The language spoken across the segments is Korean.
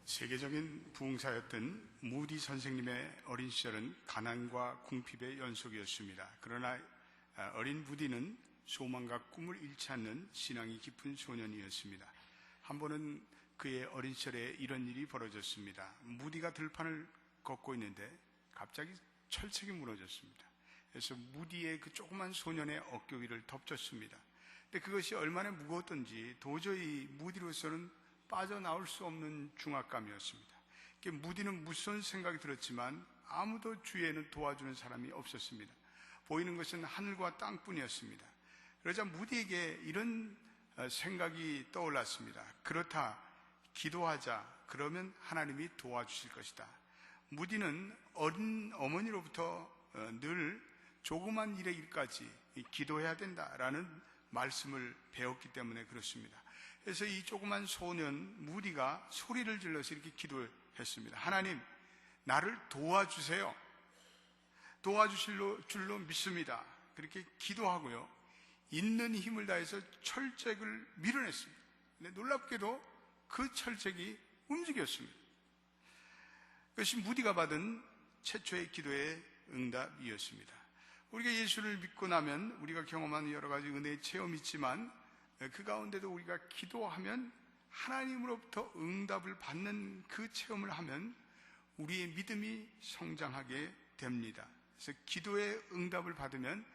세계적인 부흥사였던 무디 선생님의 어린 시절은 가난과 궁핍의 연속이었습니다. 그러나 어린 무디는 소망과 꿈을 잃지 않는 신앙이 깊은 소년이었습니다. 한 번은 그의 어린 시절에 이런 일이 벌어졌습니다. 무디가 들판을 걷고 있는데 갑자기 철책이 무너졌습니다. 그래서 무디의 그 조그만 소년의 어깨 위를 덮쳤습니다. 근데 그것이 얼마나 무거웠던지 도저히 무디로서는 빠져나올 수 없는 중압감이었습니다. 무디는 무서운 생각이 들었지만 아무도 주위에는 도와주는 사람이 없었습니다. 보이는 것은 하늘과 땅뿐이었습니다. 그러자 무디에게 이런 생각이 떠올랐습니다. 그렇다, 기도하자. 그러면 하나님이 도와주실 것이다. 무디는 어린 어머니로부터 늘 조그만 일의 일까지 기도해야 된다라는 말씀을 배웠기 때문에 그렇습니다. 그래서 이 조그만 소년 무디가 소리를 질러서 이렇게 기도했습니다. 하나님, 나를 도와주세요. 도와주실 줄로 믿습니다. 그렇게 기도하고요, 있는 힘을 다해서 철책을 밀어냈습니다. 근데 놀랍게도 그 철책이 움직였습니다. 그것이 무디가 받은 최초의 기도의 응답이었습니다. 우리가 예수를 믿고 나면 우리가 경험하는 여러 가지 은혜의 체험이 있지만 그 가운데도 우리가 기도하면 하나님으로부터 응답을 받는 그 체험을 하면 우리의 믿음이 성장하게 됩니다. 그래서 기도의 응답을 받으면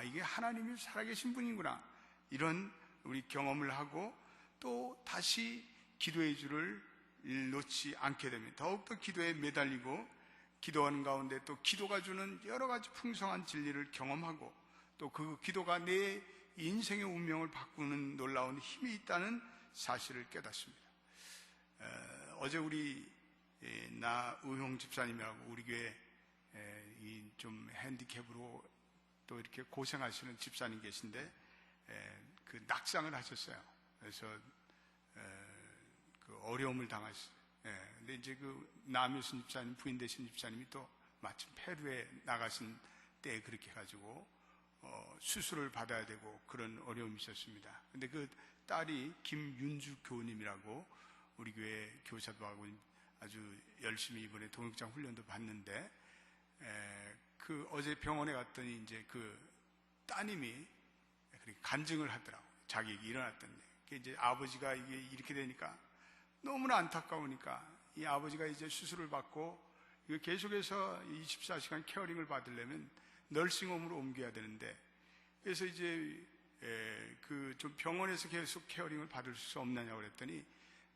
이게 하나님이 살아계신 분이구나, 이런 우리 경험을 하고 또 다시 기도의 줄을 놓지 않게 됩니다. 더욱더 기도에 매달리고 기도하는 가운데 또 기도가 주는 여러 가지 풍성한 진리를 경험하고 또 그 기도가 내 인생의 운명을 바꾸는 놀라운 힘이 있다는 사실을 깨닫습니다. 어제 우리 나의용 집사님이라고 우리 교회 좀 핸디캡으로 또 이렇게 고생하시는 집사님 계신데 그 낙상을 하셨어요. 그래서 그 어려움을 당하셨어요. 근데 이제 그 남효순 집사님, 부인 되신 집사님이 또 마침 페루에 나가신 때에 그렇게 해가지고 수술을 받아야 되고 그런 어려움이 있었습니다. 근데 그 딸이 김윤주 교우님이라고 우리 교회 교사도 하고 아주 열심히 이번에 동역장 훈련도 받는데, 그 어제 병원에 갔더니 이제 그 따님이 간증을 하더라고. 자기 얘기 일어났던데. 이제 아버지가 이게 이렇게 되니까 너무나 안타까우니까 이 아버지가 이제 수술을 받고 이거 계속해서 24시간 케어링을 받으려면 널싱홈으로 옮겨야 되는데, 그래서 이제 그 좀 병원에서 계속 케어링을 받을 수 없느냐고 그랬더니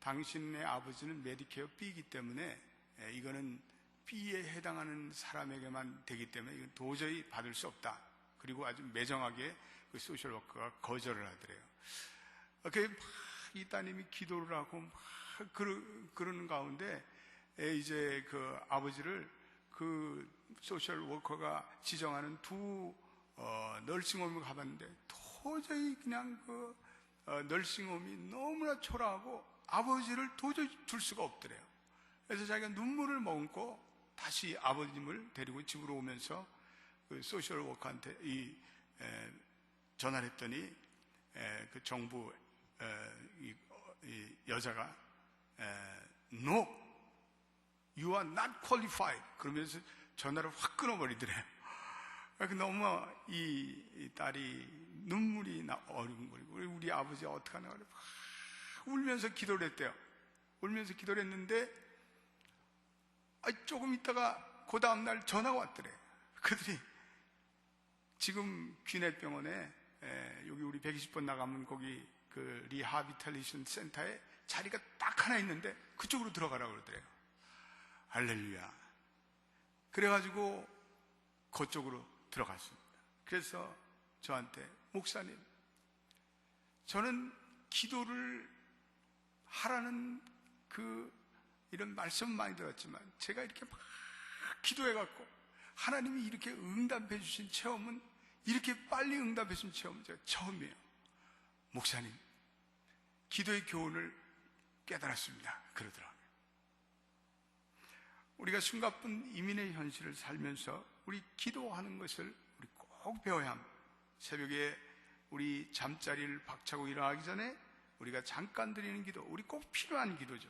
당신의 아버지는 메디케어 B이기 때문에 이거는 B에 해당하는 사람에게만 되기 때문에 이건 도저히 받을 수 없다. 그리고 아주 매정하게 그 소셜워커가 거절을 하더래요. 그게 막 이 따님이 기도를 하고 막 그러는 가운데 이제 그 아버지를 그 소셜워커가 지정하는 두 널싱홈을 가봤는데 도저히 그냥 그 널싱홈이 너무나 초라하고 아버지를 도저히 둘 수가 없더래요. 그래서 자기가 눈물을 머금고 다시 아버님을 데리고 집으로 오면서 그 소셜워커한테 전화를 했더니 그 정부 이 여자가 No, you are not qualified 그러면서 전화를 확 끊어버리더래요. 너무 이 딸이 눈물이 어리고 우리 아버지 어떡하나 그래 울면서 기도를 했대요. 울면서 기도를 했는데 조금 있다가 그 다음날 전화가 왔더래. 그들이 지금 귀넷병원에 여기 우리 120번 나가면 거기 그 리하비탈리션 센터에 자리가 딱 하나 있는데 그쪽으로 들어가라고 그러더래요. 할렐루야. 그래가지고 그쪽으로 들어갔습니다. 그래서 저한테 목사님, 저는 기도를 하라는 이런 말씀 많이 들었지만 제가 이렇게 막 기도해갖고 하나님이 이렇게 응답해 주신 체험은, 이렇게 빨리 응답해 주신 체험은 제가 처음이에요. 목사님, 기도의 교훈을 깨달았습니다. 그러더라고요. 우리가 숨가쁜 이민의 현실을 살면서 우리 기도하는 것을 우리 꼭 배워야 합니다. 새벽에 우리 잠자리를 박차고 일어나기 전에 우리가 잠깐 드리는 기도, 우리 꼭 필요한 기도죠.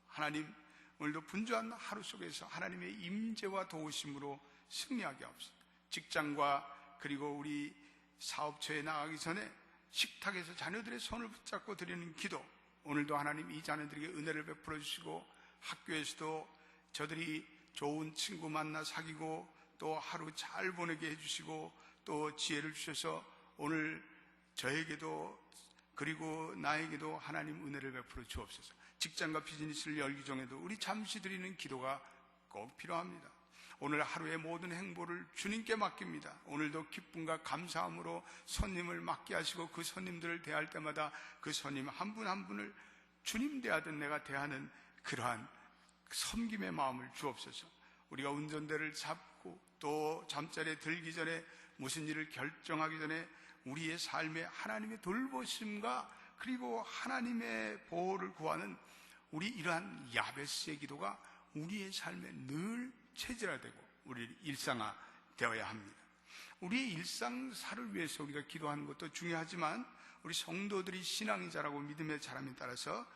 하나님, 오늘도 분주한 하루 속에서 하나님의 임재와 도우심으로 승리하게 하옵소서. 직장과 그리고 우리 사업처에 나가기 전에 식탁에서 자녀들의 손을 붙잡고 드리는 기도, 오늘도 하나님 이 자녀들에게 은혜를 베풀어 주시고, 학교에서도 저들이 좋은 친구 만나 사귀고 또 하루 잘 보내게 해주시고, 또 지혜를 주셔서 오늘 저에게도 그리고 나에게도 하나님 은혜를 베풀어 주옵소서. 직장과 비즈니스를 열기 전에도 우리 잠시 드리는 기도가 꼭 필요합니다. 오늘 하루의 모든 행보를 주님께 맡깁니다. 오늘도 기쁨과 감사함으로 손님을 맞게 하시고, 그 손님들을 대할 때마다 그 손님 한 분 한 분을 주님 대하듯 내가 대하는 그러한 섬김의 마음을 주옵소서. 우리가 운전대를 잡고 또 잠자리에 들기 전에, 무슨 일을 결정하기 전에 우리의 삶에 하나님의 돌보심과 그리고 하나님의 보호를 구하는 우리 이러한 야베스의 기도가 우리의 삶에 늘 체질화되고 우리 일상화되어야 합니다. 우리의 일상사를 위해서 우리가 기도하는 것도 중요하지만, 우리 성도들이 신앙이 자라고 믿음의 자람에 따라서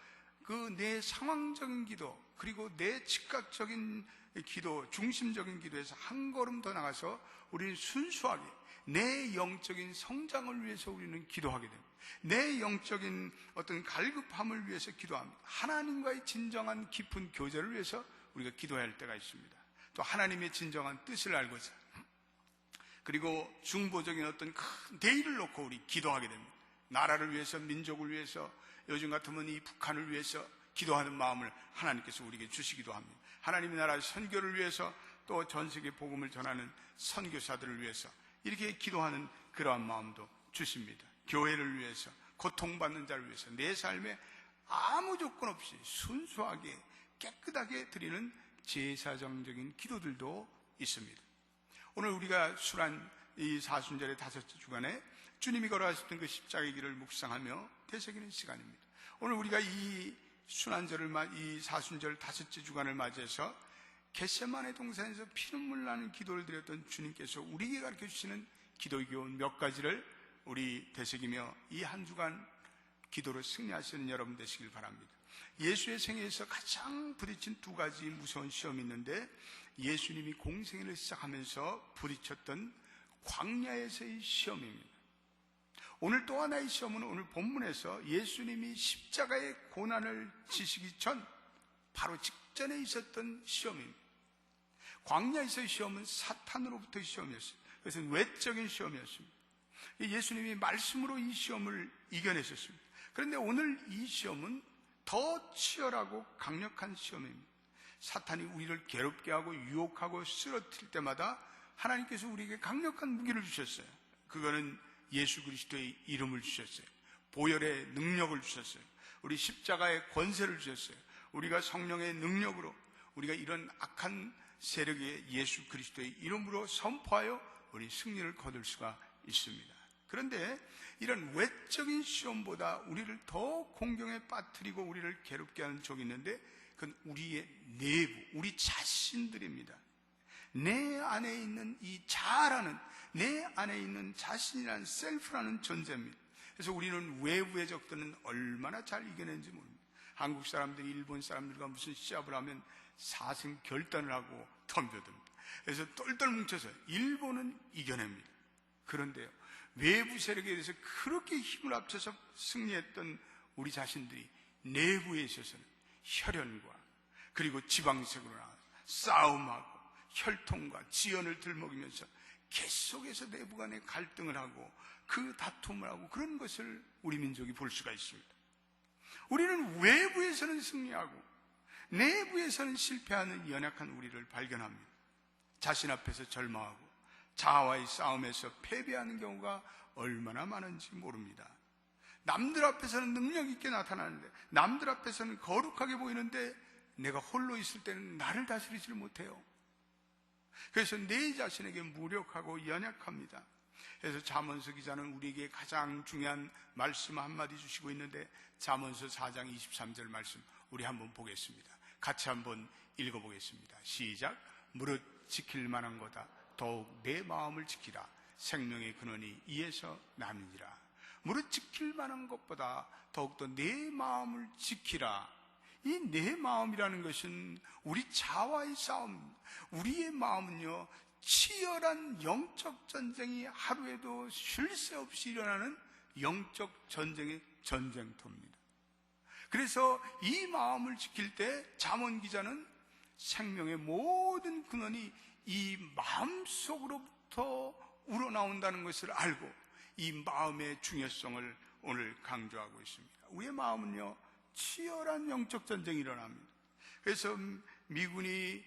그 내 상황적인 기도, 그리고 내 즉각적인 기도, 중심적인 기도에서 한 걸음 더 나가서 우리는 순수하게 내 영적인 성장을 위해서 우리는 기도하게 됩니다. 내 영적인 어떤 갈급함을 위해서 기도합니다. 하나님과의 진정한 깊은 교제를 위해서 우리가 기도해야 할 때가 있습니다. 또 하나님의 진정한 뜻을 알고자, 그리고 중보적인 어떤 큰 대의를 놓고 우리 기도하게 됩니다. 나라를 위해서, 민족을 위해서, 요즘 같으면 이 북한을 위해서 기도하는 마음을 하나님께서 우리에게 주시기도 합니다. 하나님의 나라의 선교를 위해서, 또 전 세계 복음을 전하는 선교사들을 위해서 이렇게 기도하는 그러한 마음도 주십니다. 교회를 위해서, 고통받는 자를 위해서, 내 삶에 아무 조건 없이 순수하게 깨끗하게 드리는 제사정적인 기도들도 있습니다. 오늘 우리가 순환 이 사순절의 다섯째 주간에 주님이 걸어가셨던 그 십자가의 길을 묵상하며 되새기는 시간입니다. 오늘 우리가 이 순환절을 이 사순절 다섯째 주간을 맞이해서 겟세마네 동산에서 피눈물 나는 기도를 드렸던 주님께서 우리에게 가르쳐 주시는 기도의 교훈 몇 가지를 우리 되새기며 이 한 주간 기도로 승리하시는 여러분 되시길 바랍니다. 예수의 생애에서 가장 부딪힌 두 가지 무서운 시험이 있는데, 예수님이 공생애를 시작하면서 부딪혔던 광야에서의 시험입니다. 오늘 또 하나의 시험은 오늘 본문에서 예수님이 십자가의 고난을 지시기 전 바로 직전에 있었던 시험입니다. 광야에서의 시험은 사탄으로부터의 시험이었습니다. 그것은 외적인 시험이었습니다. 예수님이 말씀으로 이 시험을 이겨내셨습니다. 그런데 오늘 이 시험은 더 치열하고 강력한 시험입니다. 사탄이 우리를 괴롭게 하고 유혹하고 쓰러뜨릴 때마다 하나님께서 우리에게 강력한 무기를 주셨어요. 그거는 예수 그리스도의 이름을 주셨어요. 보혈의 능력을 주셨어요. 우리 십자가의 권세를 주셨어요. 우리가 성령의 능력으로 우리가 이런 악한 세력의 예수 그리스도의 이름으로 선포하여 우리 승리를 거둘 수가 있습니다. 그런데 이런 외적인 시험보다 우리를 더 공경에 빠뜨리고 우리를 괴롭게 하는 적이 있는데, 그건 우리의 내부, 우리 자신들입니다. 내 안에 있는 이 자아라는, 내 안에 있는 자신이라는 셀프라는 존재입니다. 그래서 우리는 외부의 적들은 얼마나 잘 이겨내는지 모릅니다. 한국 사람들이 일본 사람들과 무슨 시합을 하면 사생 결단을 하고 덤벼듭니다. 그래서 똘똘 뭉쳐서 일본은 이겨냅니다. 그런데요, 외부 세력에 대해서 그렇게 힘을 합쳐서 승리했던 우리 자신들이 내부에 있어서는 혈연과 그리고 지방색으로 나와 싸움하고 혈통과 지연을 들먹이면서 계속해서 내부 간에 갈등을 하고 그 다툼을 하고 그런 것을 우리 민족이 볼 수가 있습니다. 우리는 외부에서는 승리하고 내부에서는 실패하는 연약한 우리를 발견합니다. 자신 앞에서 절망하고 자아와의 싸움에서 패배하는 경우가 얼마나 많은지 모릅니다. 남들 앞에서는 능력 있게 나타나는데, 남들 앞에서는 거룩하게 보이는데 내가 홀로 있을 때는 나를 다스리지를 못해요. 그래서 내 자신에게 무력하고 연약합니다. 그래서 잠언서 기자는 우리에게 가장 중요한 말씀 한마디 주시고 있는데, 잠언서 4장 23절 말씀 우리 한번 보겠습니다. 같이 한번 읽어보겠습니다. 시작. 무릇 지킬 만한 거다 더욱 내 마음을 지키라. 생명의 근원이 이에서 남이니라. 무릇 지킬 만한 것보다 더욱더 내 마음을 지키라. 이 내 마음이라는 것은 우리 자아와의 싸움, 우리의 마음은요, 치열한 영적 전쟁이 하루에도 쉴 새 없이 일어나는 영적 전쟁의 전쟁터입니다. 그래서 이 마음을 지킬 때 잠언 기자는 생명의 모든 근원이 이 마음속으로부터 우러나온다는 것을 알고 이 마음의 중요성을 오늘 강조하고 있습니다. 우리의 마음은요, 치열한 영적 전쟁이 일어납니다. 그래서 미군이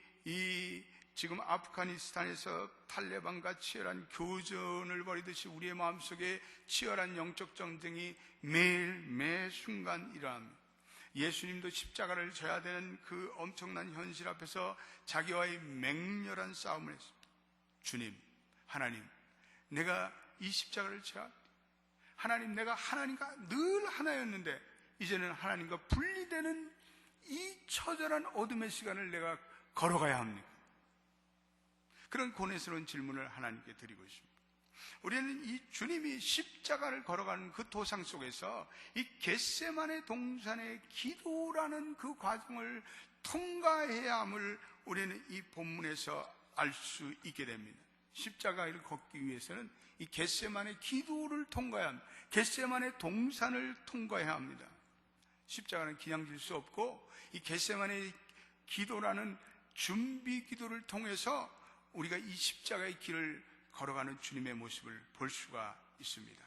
지금 아프가니스탄에서 탈레반과 치열한 교전을 벌이듯이 우리의 마음속에 치열한 영적 전쟁이 매일 매 순간 일어납니다. 예수님도 십자가를 져야 되는 그 엄청난 현실 앞에서 자기와의 맹렬한 싸움을 했습니다. 주님, 하나님, 내가 이 십자가를 져야, 하나님, 내가 하나님과 늘 하나였는데 이제는 하나님과 분리되는 이 처절한 어둠의 시간을 내가 걸어가야 합니까? 그런 고뇌스러운 질문을 하나님께 드리고 있습니다. 우리는 이 주님이 십자가를 걸어가는 그 도상 속에서 이 겟세마네 동산의 기도라는 그 과정을 통과해야 함을 우리는 이 본문에서 알 수 있게 됩니다. 십자가를 걷기 위해서는 이 겟세마네 기도를 통과해야 합니다. 겟세마네 동산을 통과해야 합니다. 십자가는 그냥 질 수 없고 이 겟세마네 기도라는 준비 기도를 통해서 우리가 이 십자가의 길을 걸어가는 주님의 모습을 볼 수가 있습니다.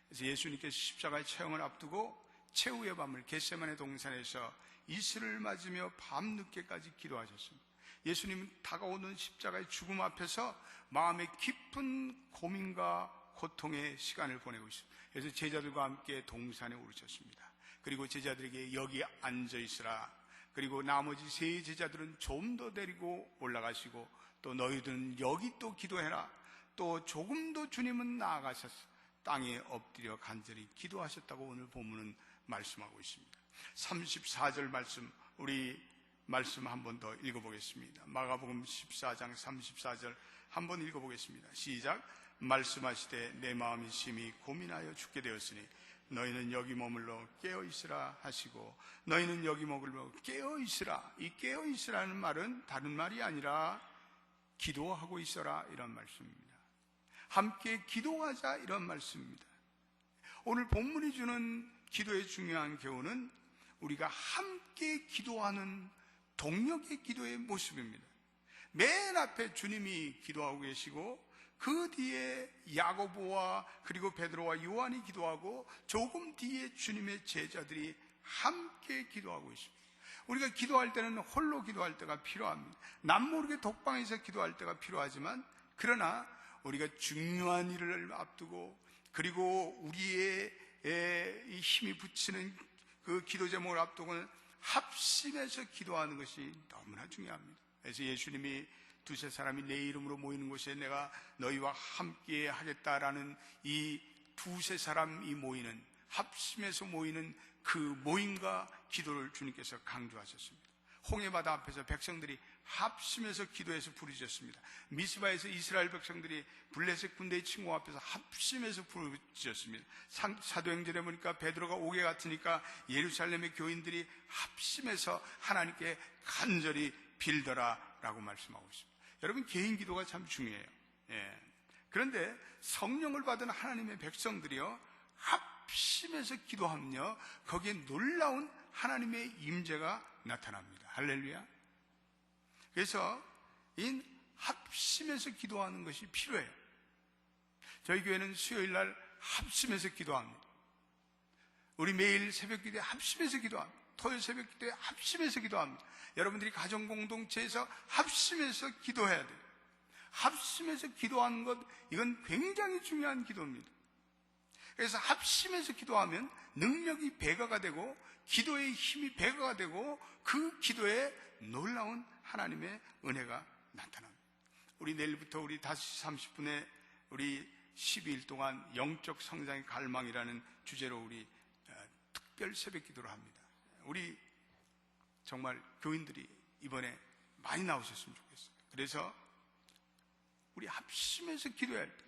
그래서 예수님께서 십자가의 체험을 앞두고 최후의 밤을 겟세마네 동산에서 이슬을 맞으며 밤늦게까지 기도하셨습니다. 예수님은 다가오는 십자가의 죽음 앞에서 마음의 깊은 고민과 고통의 시간을 보내고 있습니다. 그래서 제자들과 함께 동산에 오르셨습니다. 그리고 제자들에게 여기 앉아 있으라. 그리고 나머지 세 제자들은 좀 더 데리고 올라가시고 또 너희들은 여기 또 기도해라. 또 조금 더 주님은 나아가셔서 땅에 엎드려 간절히 기도하셨다고 오늘 본문은 말씀하고 있습니다. 34절 말씀, 우리 말씀 한 번 더 읽어보겠습니다. 마가복음 14장 34절 한번 읽어보겠습니다. 시작. 말씀하시되 내 마음이 심히 고민하여 죽게 되었으니 너희는 여기 머물러 깨어있으라 하시고, 너희는 여기 머물러 깨어있으라. 이 깨어있으라는 말은 다른 말이 아니라 기도하고 있어라 이런 말씀입니다. 함께 기도하자 이런 말씀입니다. 오늘 본문이 주는 기도의 중요한 교훈은 우리가 함께 기도하는 동력의 기도의 모습입니다. 맨 앞에 주님이 기도하고 계시고 그 뒤에 야고보와 그리고 베드로와 요한이 기도하고 조금 뒤에 주님의 제자들이 함께 기도하고 있습니다. 우리가 기도할 때는 홀로 기도할 때가 필요합니다. 남모르게 독방에서 기도할 때가 필요하지만, 그러나 우리가 중요한 일을 앞두고 그리고 우리의 이 힘이 붙이는 그 기도 제목을 앞두고는 합심해서 기도하는 것이 너무나 중요합니다. 그래서 예수님이 두세 사람이 내 이름으로 모이는 곳에 내가 너희와 함께 하겠다라는 이 두세 사람이 모이는, 합심해서 모이는 그 모임과 기도를 주님께서 강조하셨습니다. 홍해바다 앞에서 백성들이 합심해서 기도해서 부르짖었습니다. 미스바에서 이스라엘 백성들이 블레셋 군대의 침공 앞에서 합심해서 부르짖었습니다. 사도행전에 보니까 베드로가 옥에 갇히니까 예루살렘의 교인들이 합심해서 하나님께 간절히 빌더라라고 말씀하고 있습니다. 여러분, 개인 기도가 참 중요해요. 그런데 성령을 받은 하나님의 백성들이요, 합심해서 기도하면요, 거기에 놀라운 하나님의 임재가 나타납니다. 할렐루야. 그래서 이 합심해서 기도하는 것이 필요해요. 저희 교회는 수요일 날 합심해서 기도합니다. 우리 매일 새벽 기도에 합심해서 기도합니다. 토요일 새벽 기도에 합심해서 기도합니다. 여러분들이 가정 공동체에서 합심해서 기도해야 돼요. 합심해서 기도하는 것, 이건 굉장히 중요한 기도입니다. 그래서 합심해서 기도하면 능력이 배가가 되고 기도의 힘이 배가가 되고 그 기도에 놀라운 하나님의 은혜가 나타납니다. 우리 내일부터 우리 5시 30분에 우리 12일 동안 영적 성장의 갈망이라는 주제로 우리 특별 새벽 기도를 합니다. 우리 정말 교인들이 이번에 많이 나오셨으면 좋겠어요. 그래서 우리 합심해서 기도할 때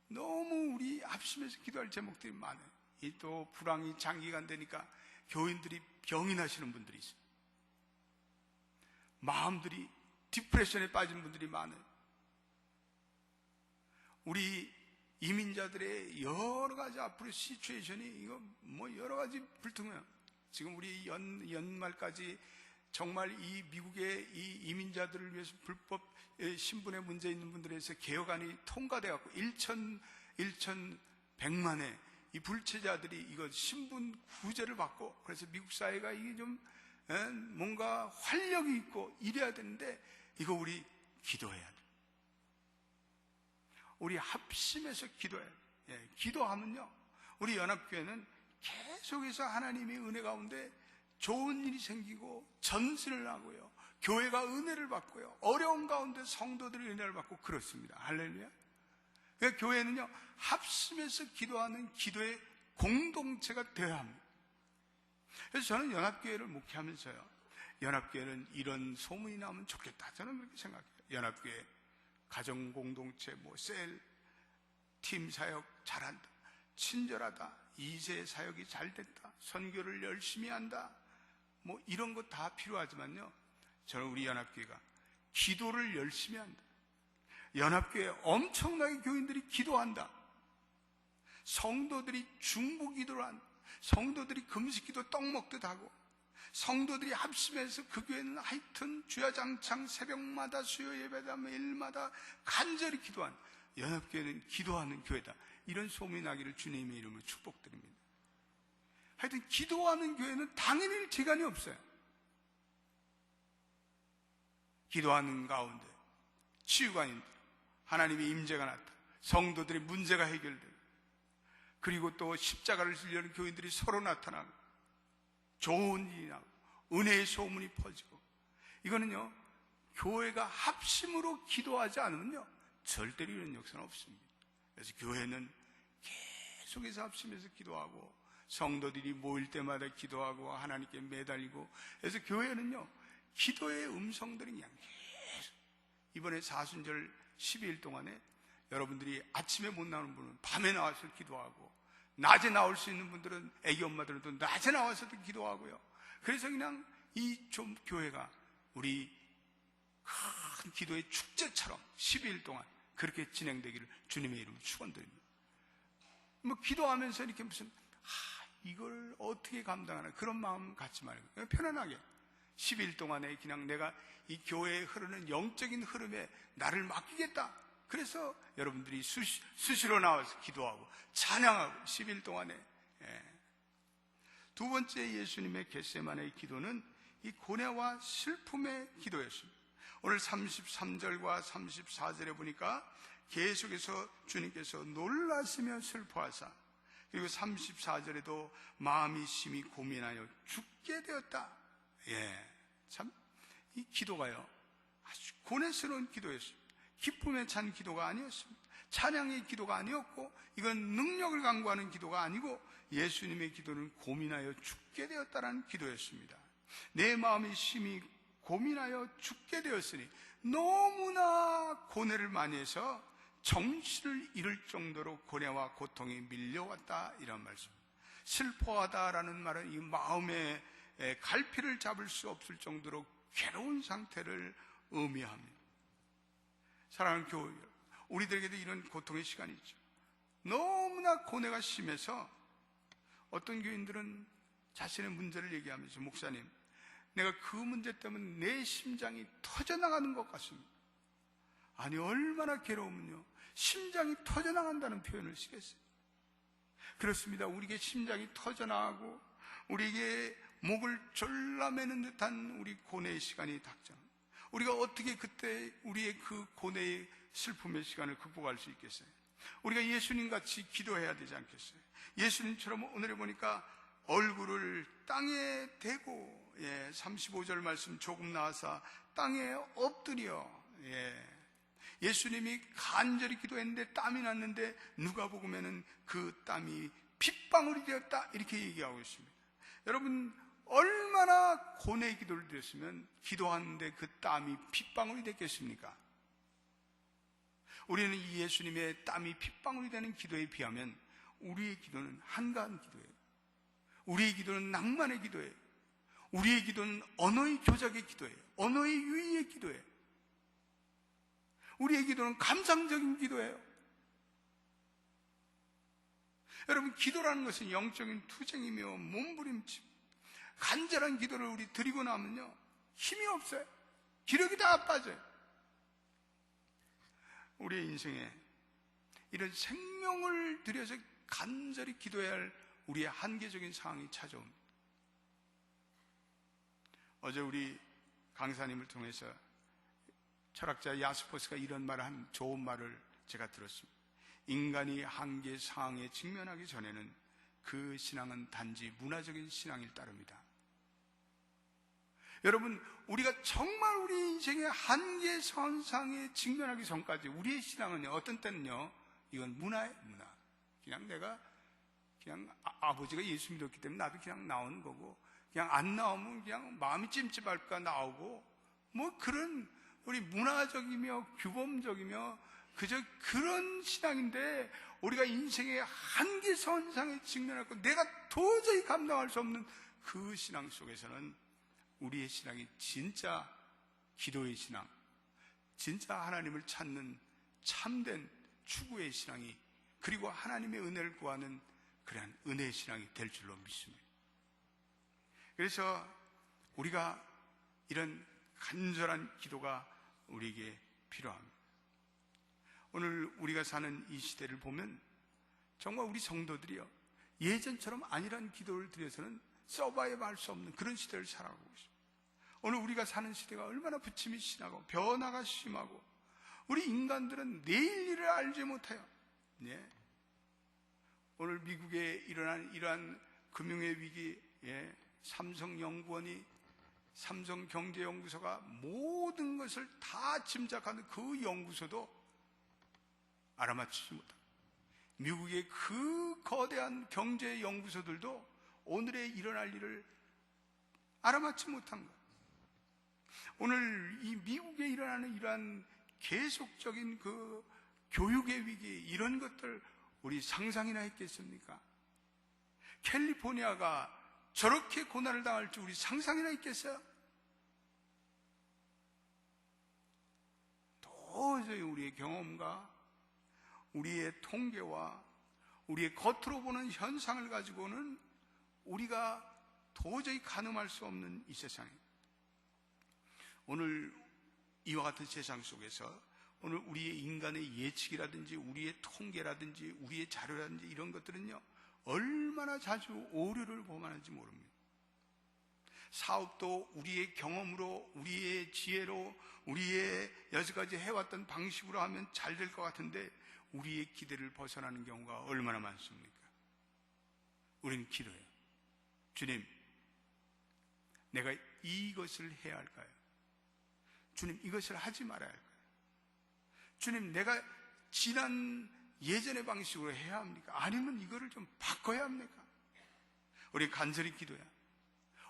너무 우리 합심해서 기도할 제목들이 많아요. 이 또 불황이 장기간 되니까 교인들이 병이 나시는 분들이 있어요. 마음들이 디프레션에 빠진 분들이 많아요. 우리 이민자들의 여러 가지 앞으로 시츄에이션이 이거 뭐 여러 가지 불통해요. 지금 우리 연말까지 정말 이 미국의 이 이민자들을 위해서 불법 신분의 문제 있는 분들에 대해서 개혁안이 통과돼 갖고 1,100만의 이 불체자들이 이거 신분 구제를 받고, 그래서 미국 사회가 이게 좀 뭔가 활력이 있고 이래야 되는데, 이거 우리 기도해야 돼. 우리 합심해서 기도해야 돼. 기도하면요, 우리 연합교회는 계속해서 하나님의 은혜 가운데 좋은 일이 생기고 전진을 하고요, 교회가 은혜를 받고요, 어려운 가운데 성도들이 은혜를 받고 그렇습니다. 할렐루야. 그러니까 교회는요, 합심해서 기도하는 기도의 공동체가 되어야 합니다. 그래서 저는 연합교회를 목회하면서요, 연합교회는 이런 소문이 나면 좋겠다, 저는 그렇게 생각해요. 연합교회 가정공동체, 셀, 팀 사역 잘한다, 친절하다, 2세 사역이 잘 됐다, 선교를 열심히 한다, 이런 거 다 필요하지만요, 저는 우리 연합교회가 기도를 열심히 한다. 연합교회 엄청나게 교인들이 기도한다. 성도들이 중보기도를 한다. 성도들이 금식기도 떡 먹듯 하고, 성도들이 합심해서 그 교회는 하여튼 주야장창 새벽마다 수요 예배다 일마다 간절히 기도한, 연합교회는 기도하는 교회다, 이런 소문이 나기를 주님의 이름으로 축복드립니다. 하여튼 기도하는 교회는 당연히 재간이 없어요. 기도하는 가운데 치유가 있다, 하나님의 임재가 나타, 성도들의 문제가 해결되고, 그리고 또 십자가를 지려는 교인들이 서로 나타나고, 좋은 일이 나고, 은혜의 소문이 퍼지고, 이거는요, 교회가 합심으로 기도하지 않으면요, 절대로 이런 역사는 없습니다. 그래서 교회는 계속해서 합심해서 기도하고, 성도들이 모일 때마다 기도하고 하나님께 매달리고, 그래서 교회는요, 기도의 음성들이 그냥 계속, 이번에 사순절 12일 동안에 여러분들이 아침에 못 나오는 분은 밤에 나와서 기도하고, 낮에 나올 수 있는 분들은, 애기 엄마들은 또 낮에 나와서도 기도하고요. 그래서 그냥 이 좀 교회가 우리 큰 기도의 축제처럼 12일 동안 그렇게 진행되기를 주님의 이름으로 축원드립니다. 기도하면서 이렇게 무슨 이걸 어떻게 감당하나 그런 마음 갖지 말고 편안하게 10일 동안에 그냥 내가 이 교회에 흐르는 영적인 흐름에 나를 맡기겠다. 그래서 여러분들이 수시로 나와서 기도하고 찬양하고 10일 동안에. 두 번째 예수님의 겟세마네의 기도는 이 고뇌와 슬픔의 기도였습니다. 오늘 33절과 34절에 보니까 계속해서 주님께서 놀라시며 슬퍼하사, 그리고 34절에도 마음이 심히 고민하여 죽게 되었다. 참 이 기도가요, 아주 고뇌스러운 기도였습니다. 기쁨에 찬 기도가 아니었습니다. 찬양의 기도가 아니었고, 이건 능력을 강구하는 기도가 아니고, 예수님의 기도는 고민하여 죽게 되었다라는 기도였습니다. 내 마음이 심히 고민하여 죽게 되었으니, 너무나 고뇌를 많이 해서 정신을 잃을 정도로 고뇌와 고통이 밀려왔다, 이런 말씀. 슬퍼하다라는 말은 이 마음의 갈피를 잡을 수 없을 정도로 괴로운 상태를 의미합니다. 사랑하는 교회 여러분, 우리들에게도 이런 고통의 시간이 있죠. 너무나 고뇌가 심해서 어떤 교인들은 자신의 문제를 얘기하면서, 목사님, 내가 그 문제 때문에 내 심장이 터져나가는 것 같습니다. 아니, 얼마나 괴로우면요, 심장이 터져나간다는 표현을 쓰겠어요. 그렇습니다. 우리에게 심장이 터져나가고 우리에게 목을 졸라매는 듯한 우리 고뇌의 시간이 닥쳐옵니다. 우리가 어떻게 그때 우리의 그 고뇌의 슬픔의 시간을 극복할 수 있겠어요? 우리가 예수님같이 기도해야 되지 않겠어요? 예수님처럼 오늘에 보니까 얼굴을 땅에 대고, 35절 말씀 조금 나와서 땅에 엎드려, 예수님이 간절히 기도했는데 땀이 났는데 누가복음에는 그 땀이 핏방울이 되었다, 이렇게 얘기하고 있습니다. 여러분, 얼마나 고뇌의 기도를 드렸으면 기도하는데 그 땀이 핏방울이 됐겠습니까? 우리는 이 예수님의 땀이 핏방울이 되는 기도에 비하면 우리의 기도는 한가한 기도예요. 우리의 기도는 낭만의 기도예요. 우리의 기도는 언어의 교작의 기도예요. 언어의 유의의 기도예요. 우리의 기도는 감상적인 기도예요. 여러분, 기도라는 것은 영적인 투쟁이며 몸부림침, 간절한 기도를 우리 드리고 나면요, 힘이 없어요. 기력이 다 빠져요. 우리의 인생에 이런 생명을 들여서 간절히 기도해야 할 우리의 한계적인 상황이 찾아옵니다. 어제 우리 강사님을 통해서 철학자 야스포스가 이런 말을 한 좋은 말을 제가 들었습니다. 인간이 한계 상황에 직면하기 전에는 그 신앙은 단지 문화적인 신앙일 따릅니다. 여러분, 우리가 정말 우리 인생의 한계 선상에 직면하기 전까지 우리의 신앙은요, 어떤 때는요, 이건 문화예요, 문화. 그냥 내가 그냥 아버지가 예수 믿었기 때문에 나도 그냥 나오는 거고, 그냥 안 나오면 그냥 마음이 찜찜할까 나오고, 뭐 그런 우리 문화적이며 규범적이며 그저 그런 신앙인데, 우리가 인생의 한계 선상에 직면하고 내가 도저히 감당할 수 없는 그 신앙 속에서는 우리의 신앙이 진짜 기도의 신앙, 진짜 하나님을 찾는 참된 추구의 신앙이, 그리고 하나님의 은혜를 구하는 그러한 은혜의 신앙이 될 줄로 믿습니다. 그래서 우리가 이런 간절한 기도가 우리에게 필요합니다. 오늘 우리가 사는 이 시대를 보면 정말 우리 성도들이요, 예전처럼 안일한 기도를 드려서는 서바이브 할 수 없는 그런 시대를 살아가고 있습니다. 오늘 우리가 사는 시대가 얼마나 부침이 심하고 변화가 심하고, 우리 인간들은 내일 일을 알지 못해요. 예. 오늘 미국에 일어난 이러한 금융의 위기, 삼성연구원이, 삼성경제연구소가 모든 것을 다 짐작하는 그 연구소도 알아맞히지 못합니다. 미국의 그 거대한 경제연구소들도 오늘의 일어날 일을 알아맞지 못한 거예요. 오늘 이 미국에 일어나는 이러한 계속적인 그 교육의 위기, 이런 것들 우리 상상이나 했겠습니까? 캘리포니아가 저렇게 고난을 당할 줄 우리 상상이나 했겠어요? 도저히 우리의 경험과 우리의 통계와 우리의 겉으로 보는 현상을 가지고는 우리가 도저히 가늠할 수 없는 이 세상입니다. 오늘 이와 같은 세상 속에서 오늘 우리의 인간의 예측이라든지 우리의 통계라든지 우리의 자료라든지 이런 것들은요, 얼마나 자주 오류를 범하는지 모릅니다. 사업도 우리의 경험으로, 우리의 지혜로, 우리의 여태까지 해왔던 방식으로 하면 잘 될 것 같은데 우리의 기대를 벗어나는 경우가 얼마나 많습니까? 우리는 기도해요. 주님, 내가 이것을 해야 할까요? 주님, 이것을 하지 말아야 할까요? 주님, 내가 지난 예전의 방식으로 해야 합니까? 아니면 이거를 좀 바꿔야 합니까? 우리 간절히 기도해야 합니다.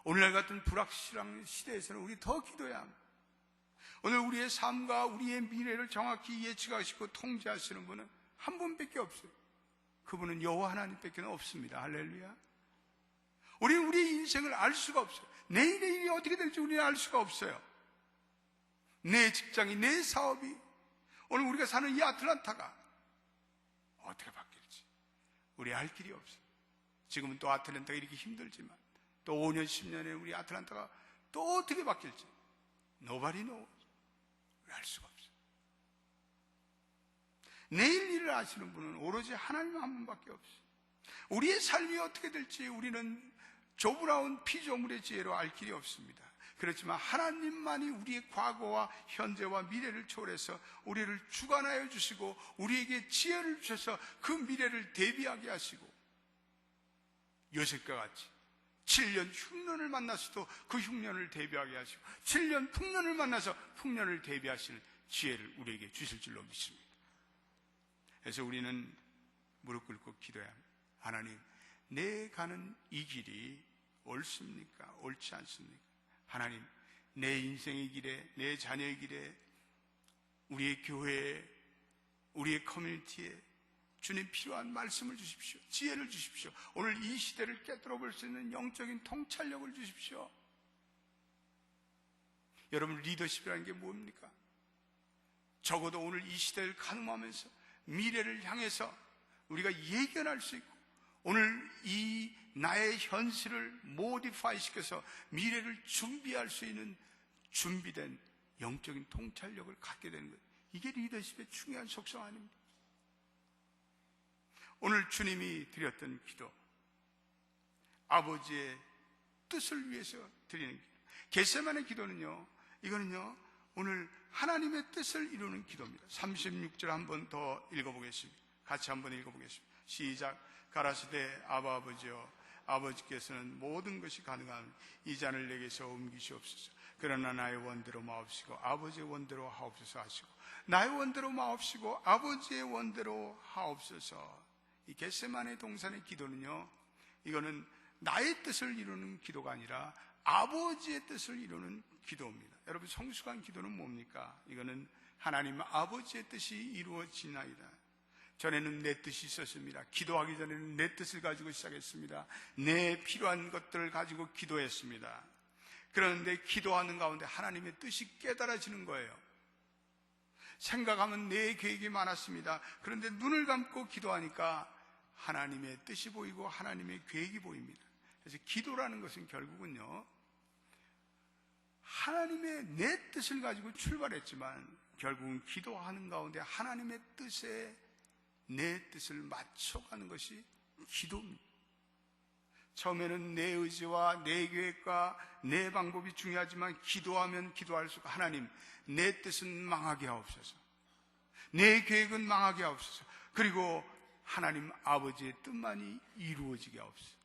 오늘날 같은 불확실한 시대에서는 우리 더 기도해야 합니다. 오늘 우리의 삶과 우리의 미래를 정확히 예측하시고 통제하시는 분은 한 분밖에 없어요. 그분은 여호와 하나님밖에 없습니다. 할렐루야. 우리는 우리의 인생을 알 수가 없어요. 내일의 일이 어떻게 될지 우리는 알 수가 없어요. 내 직장이, 내 사업이, 오늘 우리가 사는 이 아틀란타가 어떻게 바뀔지 우리 알 길이 없어요. 지금은 또 아틀란타가 이렇게 힘들지만 또 5년, 10년에 우리 아틀란타가 또 어떻게 바뀔지 Nobody knows. 우리 알 수가 없어요. 내일 일을 아시는 분은 오로지 하나님 한 분밖에 없어요. 우리의 삶이 어떻게 될지 우리는 조브라운 피조물의 지혜로 알 길이 없습니다. 그렇지만 하나님만이 우리의 과거와 현재와 미래를 초월해서 우리를 주관하여 주시고 우리에게 지혜를 주셔서 그 미래를 대비하게 하시고, 요셉과 같이 7년 흉년을 만났어도 그 흉년을 대비하게 하시고 7년 풍년을 만나서 풍년을 대비하시는 지혜를 우리에게 주실 줄로 믿습니다. 그래서 우리는 무릎 꿇고 기도해야 합니다. 하나님, 내 가는 이 길이 옳습니까? 옳지 않습니까? 하나님, 내 인생의 길에, 내 자녀의 길에, 우리의 교회에, 우리의 커뮤니티에 주님 필요한 말씀을 주십시오. 지혜를 주십시오. 오늘 이 시대를 깨뜨려 볼 수 있는 영적인 통찰력을 주십시오. 여러분, 리더십이라는 게 뭡니까? 적어도 오늘 이 시대를 가늠하면서 미래를 향해서 우리가 예견할 수 있고, 오늘 이 나의 현실을 모디파이 시켜서 미래를 준비할 수 있는 준비된 영적인 통찰력을 갖게 되는 것, 이게 리더십의 중요한 속성 아닙니까? 오늘 주님이 드렸던 기도, 아버지의 뜻을 위해서 드리는 기도, 겟세마네 기도는요, 이거는요 오늘 하나님의 뜻을 이루는 기도입니다. 36절 한번 더 읽어보겠습니다. 같이 한번 읽어보겠습니다. 시작. 가라사대 아바 아버지여, 아버지께서는 모든 것이 가능한 이 잔을 내게서 옮기시옵소서. 그러나 나의 원대로 마옵시고 아버지의 원대로 하옵소서 하시고, 나의 원대로 마옵시고 아버지의 원대로 하옵소서. 이 겟세마네 동산의 기도는요, 이거는 나의 뜻을 이루는 기도가 아니라 아버지의 뜻을 이루는 기도입니다. 여러분, 성숙한 기도는 뭡니까? 이거는 하나님 아버지의 뜻이 이루어지나이다. 전에는 내 뜻이 있었습니다. 기도하기 전에는 내 뜻을 가지고 시작했습니다. 내 필요한 것들을 가지고 기도했습니다. 그런데 기도하는 가운데 하나님의 뜻이 깨달아지는 거예요. 생각하면 내 계획이 많았습니다. 그런데 눈을 감고 기도하니까 하나님의 뜻이 보이고 하나님의 계획이 보입니다. 그래서 기도라는 것은 결국은요, 하나님의 내 뜻을 가지고 출발했지만 결국은 기도하는 가운데 하나님의 뜻에 내 뜻을 맞춰가는 것이 기도입니다. 처음에는 내 의지와 내 계획과 내 방법이 중요하지만 기도하면 기도할수록 하나님, 내 뜻은 망하게 하옵소서, 내 계획은 망하게 하옵소서, 그리고 하나님 아버지의 뜻만이 이루어지게 하옵소서.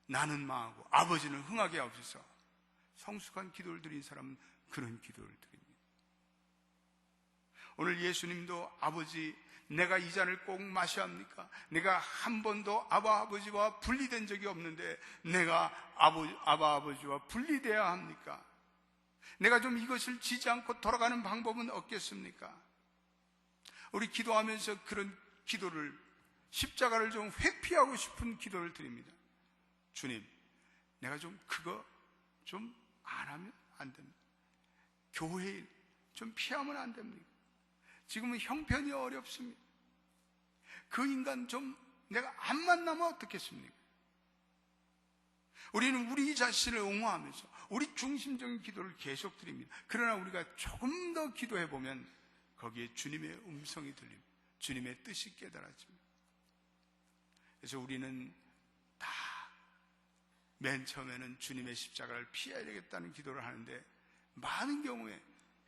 나는 망하고 아버지는 흥하게 하옵소서. 성숙한 기도를 드린 사람은 그런 기도를 드립니다. 오늘 예수님도 아버지, 내가 이 잔을 꼭 마셔야 합니까? 내가 한 번도 아바 아버지와 분리된 적이 없는데 내가 아바 아버지와 분리되어야 합니까? 내가 좀 이것을 지지 않고 돌아가는 방법은 없겠습니까? 우리 기도하면서 그런 기도를, 십자가를 좀 회피하고 싶은 기도를 드립니다. 주님, 내가 좀 그거 좀 안 하면 안 됩니다. 교회 일 좀 피하면 안 됩니까? 지금은 형편이 어렵습니다. 그 인간 좀 내가 안 만나면 어떻겠습니까? 우리는 우리 자신을 옹호하면서 우리 중심적인 기도를 계속 드립니다. 그러나 우리가 조금 더 기도해보면 거기에 주님의 음성이 들립니다. 주님의 뜻이 깨달아집니다. 그래서 우리는 다 맨 처음에는 주님의 십자가를 피해야 되겠다는 기도를 하는데, 많은 경우에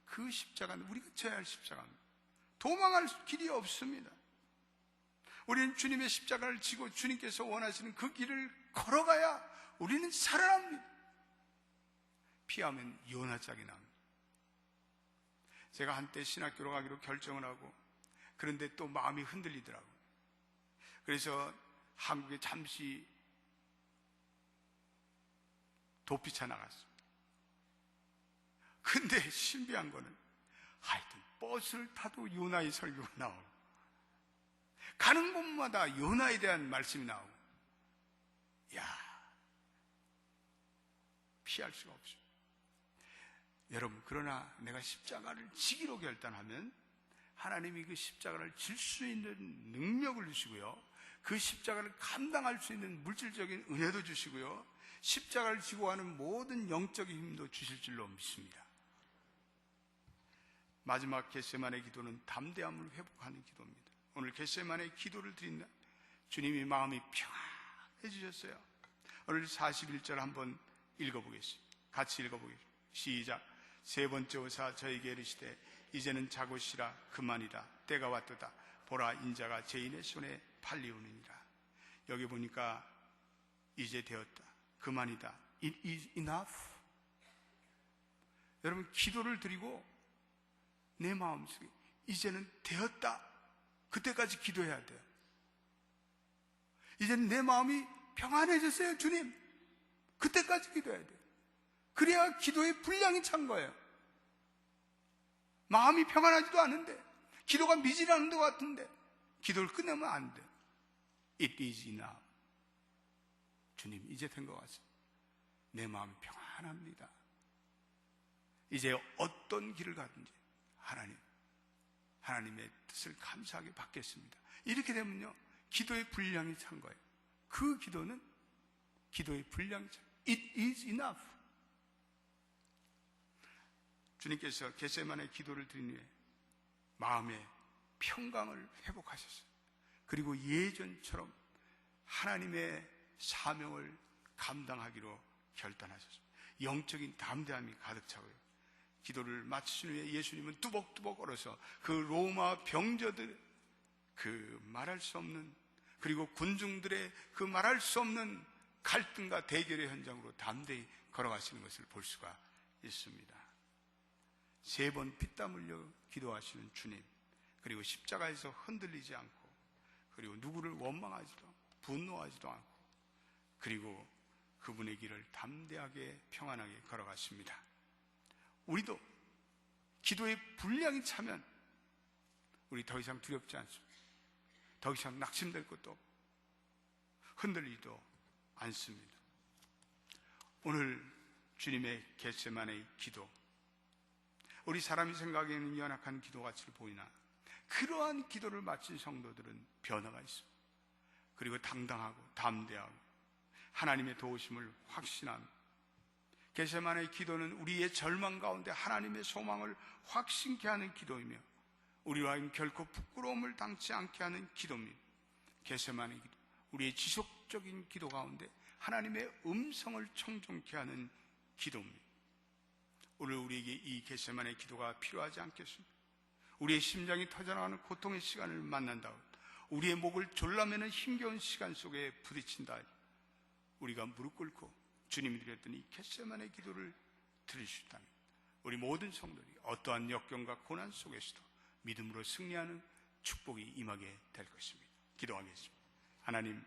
그 십자가는 우리가 져야 할 십자가입니다. 도망할 길이 없습니다. 우리는 주님의 십자가를 지고 주님께서 원하시는 그 길을 걸어가야 우리는 살아납니다. 피하면 요나 짝이 납니다. 제가 한때 신학교로 가기로 결정을 하고, 그런데 또 마음이 흔들리더라고요. 그래서 한국에 잠시 도피차 나갔습니다. 근데 신비한 거는 하여튼 버스를 타도 요나의 설교가 나오고, 가는 곳마다 요나에 대한 말씀이 나오고, 피할 수가 없습니다. 여러분, 그러나 내가 십자가를 지기로 결단하면 하나님이 그 십자가를 질 수 있는 능력을 주시고요, 그 십자가를 감당할 수 있는 물질적인 은혜도 주시고요, 십자가를 지고 하는 모든 영적인 힘도 주실 줄로 믿습니다. 마지막 겟세마네 기도는 담대함을 회복하는 기도입니다. 오늘 겟세마네 기도를 드린다, 주님이 마음이 평안해지셨어요. 오늘 41절 한번 읽어보겠습니다. 같이 읽어보겠습니다. 시작. 세 번째 오사 저에게 이르시되 이제는 자고 쉬라. 그만이다. 때가 왔도다. 보라, 인자가 죄인의 손에 팔리우느니라. 여기 보니까 이제 되었다, 그만이다, it is enough. 여러분, 기도를 드리고 내 마음속에 이제는 되었다, 그때까지 기도해야 돼요. 이제는 내 마음이 평안해졌어요, 주님, 그때까지 기도해야 돼요. 그래야 기도의 분량이 찬 거예요. 마음이 평안하지도 않은데, 기도가 미진한 것 같은데 기도를 끝내면 안 돼. It is enough. 주님, 이제 된 것 같습니다. 내 마음이 평안합니다. 이제 어떤 길을 가든지 하나님의 뜻을 감사하게 받겠습니다. 이렇게 되면요, 기도의 분량이 찬 거예요. 그 기도는 기도의 분량이 찬 거예요. It is enough. 주님께서 겟세마네 기도를 드린 후에 마음의 평강을 회복하셨어요. 그리고 예전처럼 하나님의 사명을 감당하기로 결단하셨습니다. 영적인 담대함이 가득 차고요. 기도를 마치신 후에 예수님은 뚜벅뚜벅 걸어서 그 로마 병저들 그 말할 수 없는, 그리고 군중들의 그 말할 수 없는 갈등과 대결의 현장으로 담대히 걸어가시는 것을 볼 수가 있습니다. 3번 피땀 흘려 기도하시는 주님, 그리고 십자가에서 흔들리지 않고, 그리고 누구를 원망하지도 않고 분노하지도 않고, 그리고 그분의 길을 담대하게 평안하게 걸어갔습니다. 우리도 기도의 분량이 차면 우리 더 이상 두렵지 않습니다. 더 이상 낙심될 것도 없고 흔들리지도 않습니다. 오늘 주님의 겟세마네의 기도, 우리 사람이 생각에는 연약한 기도같이 보이나 그러한 기도를 마친 성도들은 변화가 있습니다. 그리고 당당하고 담대하고 하나님의 도우심을 확신합니다. 겟세마네의 기도는 우리의 절망 가운데 하나님의 소망을 확신케 하는 기도이며 우리와 결코 부끄러움을 당치 않게 하는 기도입니다. 겟세마네의 기도, 우리의 지속적인 기도 가운데 하나님의 음성을 청종케 하는 기도입니다. 오늘 우리에게 이 겟세마네의 기도가 필요하지 않겠습니까? 우리의 심장이 터져나가는 고통의 시간을 만난다, 우리의 목을 졸라매는 힘겨운 시간 속에 부딪힌다, 우리가 무릎 꿇고 주님이 드렸던 이 겟세마네 기도를 들을 수 있다면 우리 모든 성도들이 어떠한 역경과 고난 속에서도 믿음으로 승리하는 축복이 임하게 될 것입니다. 기도하겠습니다. 하나님,